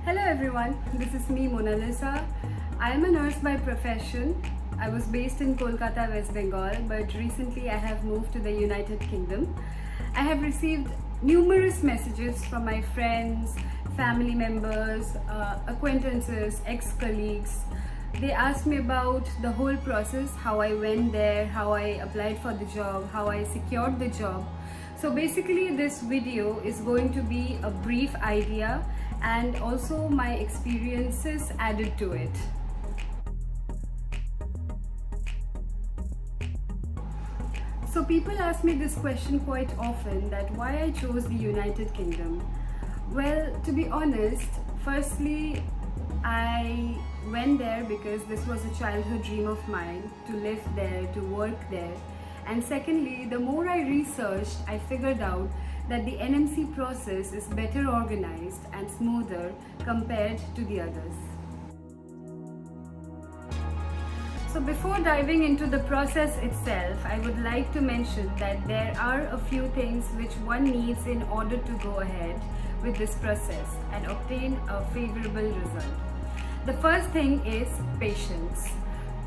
Hello everyone, this is me Mona Lisa. I am a nurse by profession. I was based in Kolkata, West Bengal, but recently I have moved to the United Kingdom. I have received numerous messages from my friends, family members, acquaintances, ex-colleagues. They asked me about the whole process, how I went there, how I applied for the job, how I secured the job. So basically this video is going to be a brief idea and also my experiences added to it. So people ask me this question quite often, that why I chose the United Kingdom. Well, to be honest, firstly I went there because this was a childhood dream of mine, to live there, to work there. And secondly, the more I researched, I figured out that the NMC process is better organized and smoother compared to the others. So before diving into the process itself, I would like to mention that there are a few things which one needs in order to go ahead with this process and obtain a favorable result. The first thing is patience.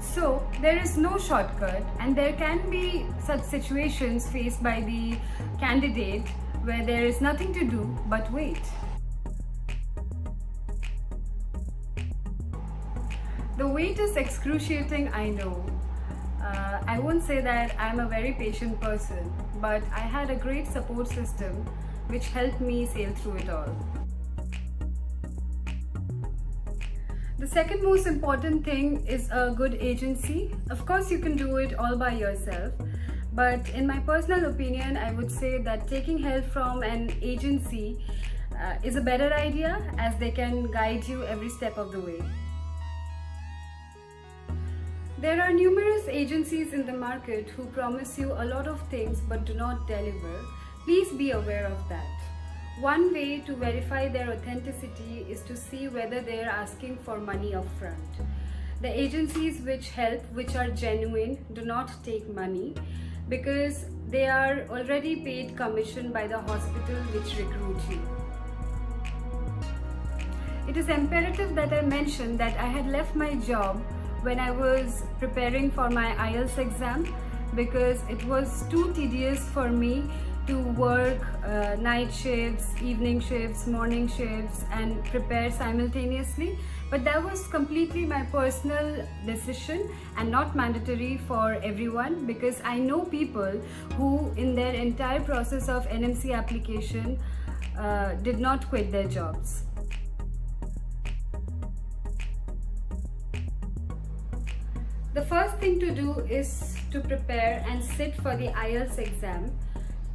So there is no shortcut, and there can be such situations faced by the candidate where there is nothing to do but wait. The wait is excruciating, I know. I won't say that I'm a very patient person, but I had a great support system which helped me sail through it all. The second most important thing is a good agency. Of course, you can do it all by yourself, but in my personal opinion, I would say that taking help from an agency is a better idea, as they can guide you every step of the way. There are numerous agencies in the market who promise you a lot of things but do not deliver. Please be aware of that. One way to verify their authenticity is to see whether they are asking for money upfront. The agencies which help, which are genuine, do not take money because they are already paid commission by the hospital which recruit you. It is imperative that I mention that I had left my job when I was preparing for my IELTS exam because it was too tedious for me to work night shifts, evening shifts, morning shifts and prepare simultaneously. But that was completely my personal decision and not mandatory for everyone, because I know people who in their entire process of NMC application did not quit their jobs. The first thing to do is to prepare and sit for the IELTS exam.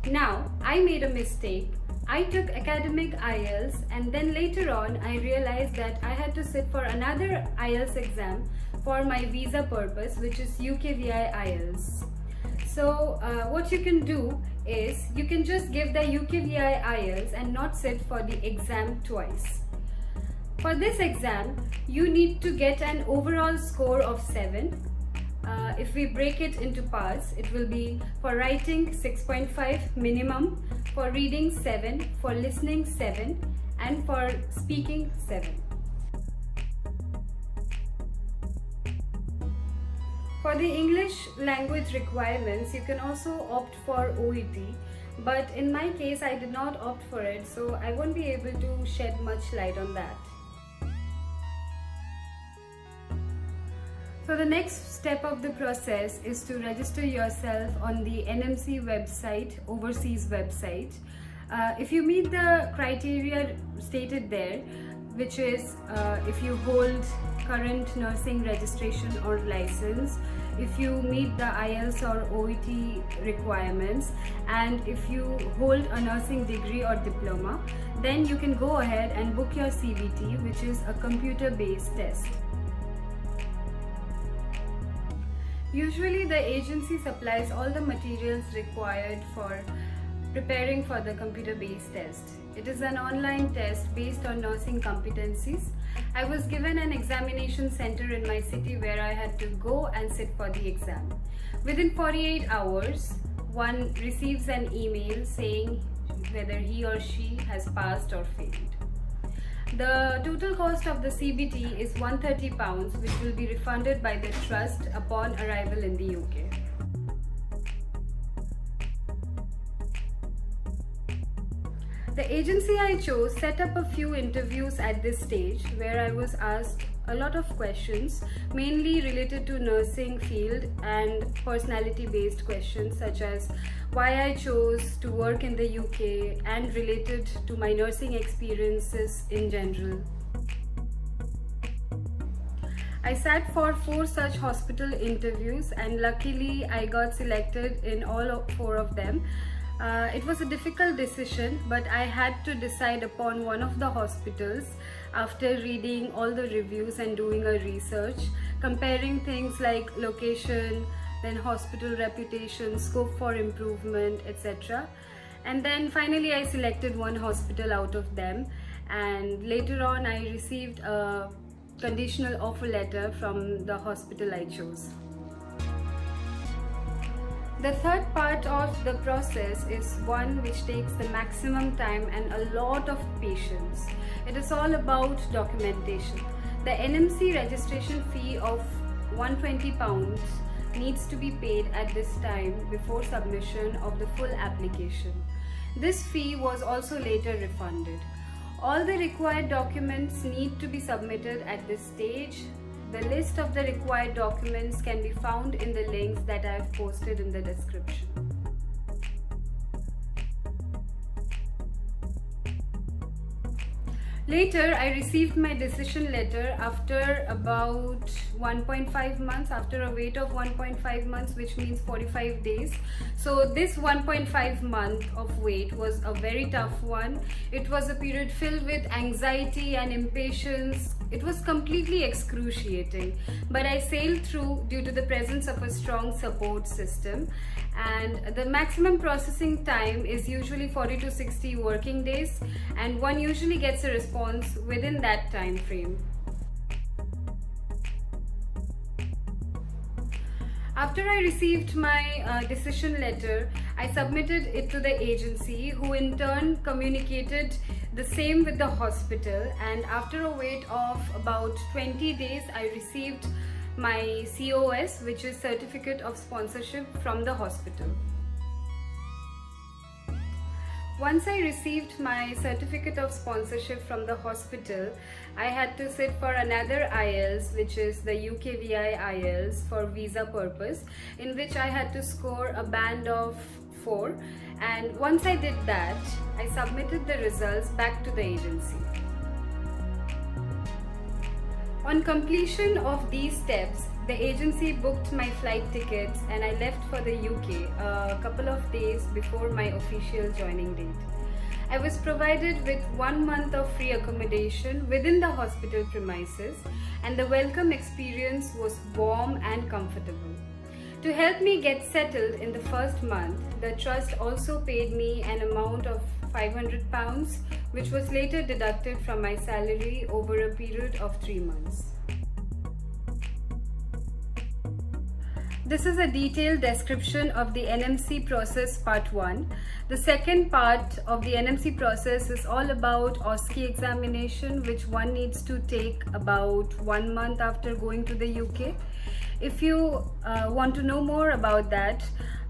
Now, I made a mistake. I took academic IELTS and then later on I realized that I had to sit for another IELTS exam for my visa purpose, which is UKVI IELTS. So what you can do is you can just give the UKVI IELTS and not sit for the exam twice. For this exam, you need to get an overall score of 7. If we break it into parts, it will be for writing 6.5 minimum, for reading 7, for listening 7 and for speaking 7. For the English language requirements, you can also opt for OET, but in my case I did not opt for it, so I won't be able to shed much light on that. So the next step of the process is to register yourself on the NMC website, overseas website. If you meet the criteria stated there, which is if you hold current nursing registration or license, if you meet the IELTS or OET requirements, and if you hold a nursing degree or diploma, then you can go ahead and book your CBT, which is a computer-based test. Usually the agency supplies all the materials required for preparing for the computer-based test. It is an online test based on nursing competencies. I was given an examination center in my city where I had to go and sit for the exam. Within 48 hours, one receives an email saying whether he or she has passed or failed. The total cost of the CBT is £130, which will be refunded by the trust upon arrival in the UK. The agency I chose set up a few interviews at this stage where I was asked a lot of questions, mainly related to nursing field and personality based questions such as why I chose to work in the UK and related to my nursing experiences in general. I sat for 4 such hospital interviews and luckily I got selected in all 4 of them. It was a difficult decision, but I had to decide upon one of the hospitals after reading all the reviews and doing a research, comparing things like location, then hospital reputation, scope for improvement, etc. And then finally I selected one hospital out of them, and later on I received a conditional offer letter from the hospital I chose. The third part of the process is one which takes the maximum time and a lot of patience. It is all about documentation. The NMC registration fee of £120 needs to be paid at this time before submission of the full application. This fee was also later refunded. All the required documents need to be submitted at this stage. The list of the required documents can be found in the links that I have posted in the description. Later, I received my decision letter after about 1.5 months, after a wait of 1.5 months, which means 45 days. So this 1.5 month of wait was a very tough one. It was a period filled with anxiety and impatience. It was completely excruciating, but I sailed through due to the presence of a strong support system. And the maximum processing time is usually 40 to 60 working days, and one usually gets a response within that time frame. After I received my decision letter, I submitted it to the agency, who in turn communicated the same with the hospital, and after a wait of about 20 days I received my COS, which is Certificate of Sponsorship, from the hospital. Once I received my Certificate of Sponsorship from the hospital, I had to sit for another IELTS, which is the UKVI IELTS for visa purpose, in which I had to score a band of 4, and once I did that, I submitted the results back to the agency. On completion of these steps, the agency booked my flight tickets and I left for the UK a couple of days before my official joining date. I was provided with 1 month of free accommodation within the hospital premises, and the welcome experience was warm and comfortable. To help me get settled in the first month, the trust also paid me an amount of £500, which was later deducted from my salary over a period of 3 months. This is a detailed description of the NMC process part 1. The second part of the NMC process is all about OSCE examination, which one needs to take about 1 month after going to the UK. If you want to know more about that,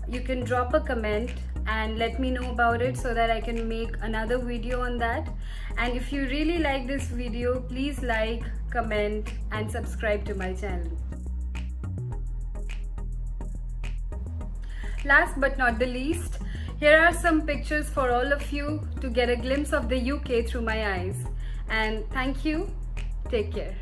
you can drop a comment and let me know about it so that I can make another video on that. And if you really like this video, please like, comment and subscribe to my channel. Last but not the least, here are some pictures for all of you to get a glimpse of the UK through my eyes. And thank you. Take care.